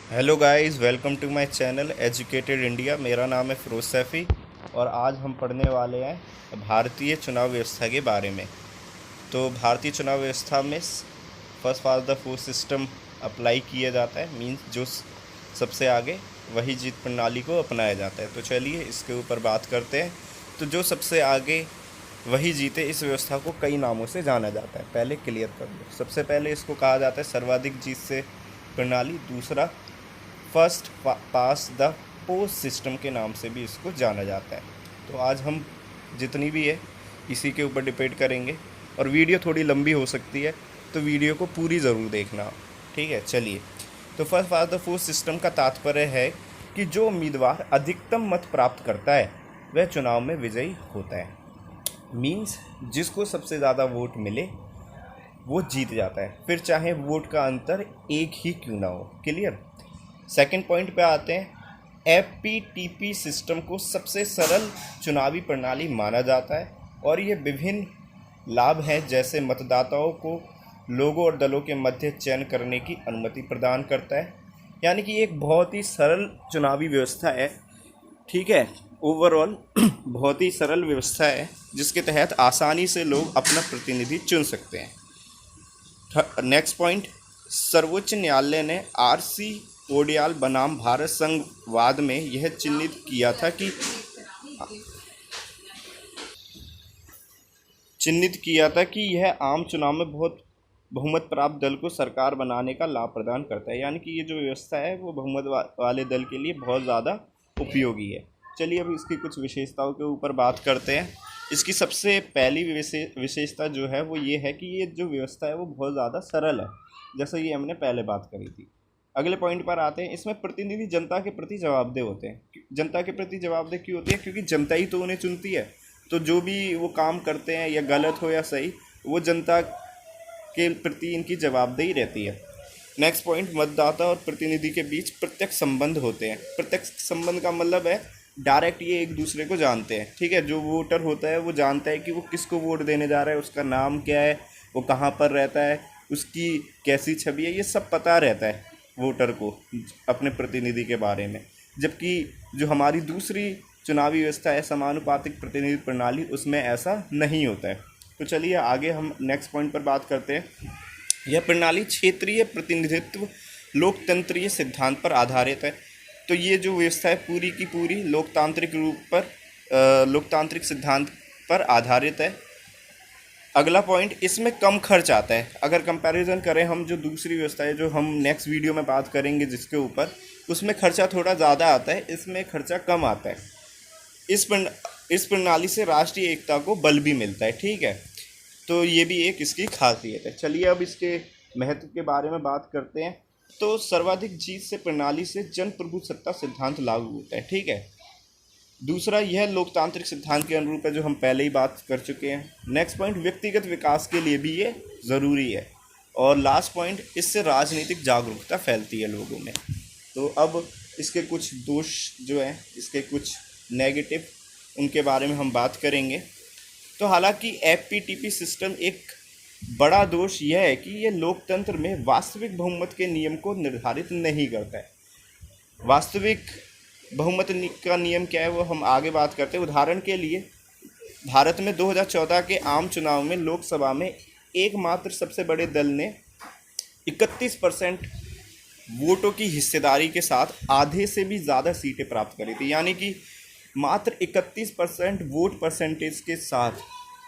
Hello guys, welcome to my channel educated India. मेरा नाम है फ़िरोज़ सैफ़ी और आज हम पढ़ने वाले हैं भारतीय चुनाव व्यवस्था के बारे में। तो भारतीय चुनाव व्यवस्था में first pass the post system apply किया जाता है। मींस जो सबसे आगे वही जीत प्रणाली को अपनाया जाता है। तो चलिए इसके ऊपर बात करते हैं। तो जो सबसे आगे वही जीते, इस व्यवस्था को कई नामों से जाना जाता है। पहले क्लियर कर लो। सबसे पहले इसको कहा जाता है सर्वाधिक जीत से प्रणाली। दूसरा first pass the post system के नाम से भी इसको जाना जाता है। तो आज हम जितनी भी है इसी के ऊपर डिपेंड करेंगे और वीडियो थोड़ी लंबी हो सकती है, तो वीडियो को पूरी ज़रूर देखना। ठीक है, चलिए। तो first pass the post system का तात्पर्य है कि जो उम्मीदवार अधिकतम मत प्राप्त करता है वह चुनाव में विजयी होता है। मीन्स जिसको सबसे ज़्यादा वोट मिले वो जीत जाता है, फिर चाहे वोट का अंतर एक ही क्यों ना हो। क्लियर। सेकंड पॉइंट पे आते हैं। एफपीटीपी सिस्टम को सबसे सरल चुनावी प्रणाली माना जाता है और ये विभिन्न लाभ हैं, जैसे मतदाताओं को लोगों और दलों के मध्य चयन करने की अनुमति प्रदान करता है। यानी कि एक बहुत ही सरल चुनावी व्यवस्था है। ठीक है, ओवरऑल बहुत ही सरल व्यवस्था है जिसके तहत आसानी से लोग अपना प्रतिनिधि चुन सकते हैं। नेक्स्ट पॉइंट, सर्वोच्च न्यायालय ने आरसी पोडियाल बनाम भारत संघ वाद में यह चिन्हित किया था कि यह आम चुनाव में बहुत बहुमत प्राप्त दल को सरकार बनाने का लाभ प्रदान करता है। यानी कि ये जो व्यवस्था है वो बहुमत वाले दल के लिए बहुत ज़्यादा उपयोगी है। चलिए अब इसकी कुछ विशेषताओं के ऊपर बात करते हैं। इसकी सबसे पहली विशेषता जो है वो ये है कि ये जो व्यवस्था है वो बहुत ज़्यादा सरल है, जैसे ये हमने पहले बात करी थी। अगले पॉइंट पर आते हैं। इसमें प्रतिनिधि जनता के प्रति जवाबदेह होते हैं। जनता के प्रति जवाबदेह क्यों होती है? क्योंकि जनता ही तो उन्हें चुनती है। तो जो भी वो काम करते हैं, या गलत हो या सही, वो जनता के प्रति इनकी जवाबदेही रहती है। नेक्स्ट पॉइंट, मतदाता और प्रतिनिधि के बीच प्रत्यक्ष संबंध होते हैं। प्रत्यक्ष संबंध का मतलब है डायरेक्ट ये एक दूसरे को जानते हैं। ठीक है, जो वोटर होता है वो जानता है कि वो किसको वोट देने जा रहा है, उसका नाम क्या है, वो कहाँ पर रहता है, उसकी कैसी छवि है, ये सब पता रहता है वोटर को अपने प्रतिनिधि के बारे में। जबकि जो हमारी दूसरी चुनावी व्यवस्था है समानुपातिक प्रतिनिधि प्रणाली, उसमें ऐसा नहीं होता है। तो चलिए आगे हम नेक्स्ट पॉइंट पर बात करते हैं। यह प्रणाली क्षेत्रीय प्रतिनिधित्व लोकतंत्रीय सिद्धांत पर आधारित है। तो ये जो व्यवस्था है पूरी की पूरी लोकतांत्रिक सिद्धांत पर आधारित है। अगला पॉइंट, इसमें कम खर्च आता है। अगर कंपैरिजन करें हम जो दूसरी व्यवस्था है जो हम नेक्स्ट वीडियो में बात करेंगे जिसके ऊपर, उसमें खर्चा थोड़ा ज़्यादा आता है, इसमें खर्चा कम आता है। इस प्रणाली से राष्ट्रीय एकता को बल भी मिलता है। ठीक है, तो ये भी एक इसकी खासियत है। चलिए अब इसके महत्व के बारे में बात करते हैं। तो सर्वाधिक जीत से प्रणाली से जनप्रभु सत्ता सिद्धांत लागू होता है। ठीक है। दूसरा, यह लोकतांत्रिक सिद्धांत के अनुरूप है, जो हम पहले ही बात कर चुके हैं। नेक्स्ट पॉइंट, व्यक्तिगत विकास के लिए भी ये ज़रूरी है। और लास्ट पॉइंट, इससे राजनीतिक जागरूकता फैलती है लोगों में। तो अब इसके कुछ दोष जो हैं, इसके कुछ नेगेटिव, उनके बारे में हम बात करेंगे। तो हालांकि एफपीटीपी सिस्टम एक बड़ा दोष यह है कि यह लोकतंत्र में वास्तविक बहुमत के नियम को निर्धारित नहीं करता है। वास्तविक बहुमत का नियम क्या है वो हम आगे बात करते हैं। उदाहरण के लिए भारत में 2014 के आम चुनाव में लोकसभा में एकमात्र सबसे बड़े दल ने 31% वोटों की हिस्सेदारी के साथ आधे से भी ज़्यादा सीटें प्राप्त करी थी। यानी कि मात्र 31% वोट परसेंटेज के साथ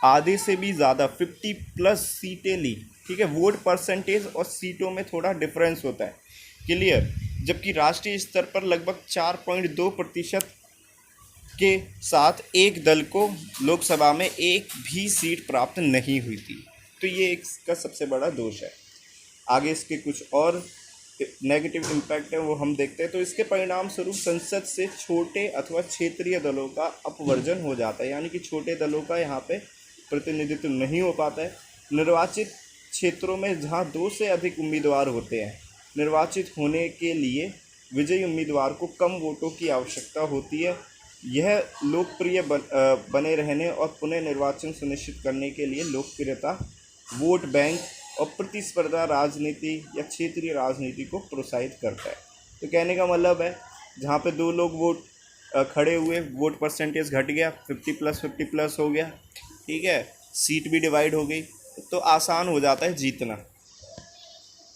आधे से भी ज़्यादा 50+ सीटें ली। ठीक है, वोट परसेंटेज और सीटों में थोड़ा डिफरेंस होता है। क्लियर। जबकि राष्ट्रीय स्तर पर लगभग 4.2% के साथ एक दल को लोकसभा में एक भी सीट प्राप्त नहीं हुई थी। तो ये इसका सबसे बड़ा दोष है। आगे इसके कुछ और नेगेटिव इम्पैक्ट है वो हम देखते हैं। तो इसके परिणाम स्वरूप संसद से छोटे अथवा क्षेत्रीय दलों का अपवर्जन हो जाता है। यानी कि छोटे दलों का यहाँ पे प्रतिनिधित्व नहीं हो पाता है। निर्वाचित क्षेत्रों में जहाँ 2 से अधिक उम्मीदवार होते हैं, निर्वाचित होने के लिए विजयी उम्मीदवार को कम वोटों की आवश्यकता होती है। यह लोकप्रिय बने रहने और पुनः निर्वाचन सुनिश्चित करने के लिए लोकप्रियता, वोट बैंक और प्रतिस्पर्धा राजनीति या क्षेत्रीय राजनीति को प्रोत्साहित करता है। तो कहने का मतलब है जहाँ पे 2 लोग वोट खड़े हुए, वोट परसेंटेज घट गया, 50+50+ हो गया, ठीक है, सीट भी डिवाइड हो गई, तो आसान हो जाता है जीतना।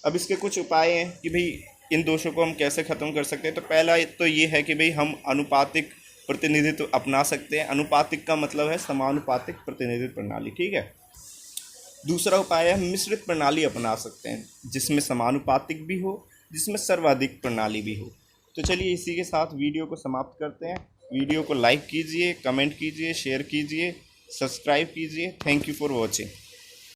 अब इसके कुछ उपाय हैं कि भाई इन दोषों को हम कैसे ख़त्म कर सकते हैं। तो पहला तो ये है कि भाई हम अनुपातिक प्रतिनिधित्व अपना सकते हैं। अनुपातिक का मतलब है समानुपातिक प्रतिनिधित्व प्रणाली, ठीक है। दूसरा उपाय है हम मिश्रित प्रणाली अपना सकते हैं, जिसमें समानुपातिक भी हो, जिसमें सर्वाधिक प्रणाली भी हो। तो चलिए इसी के साथ वीडियो को समाप्त करते हैं। वीडियो को लाइक कीजिए, कमेंट कीजिए, शेयर कीजिए, सब्सक्राइब कीजिए। Thank you for watching.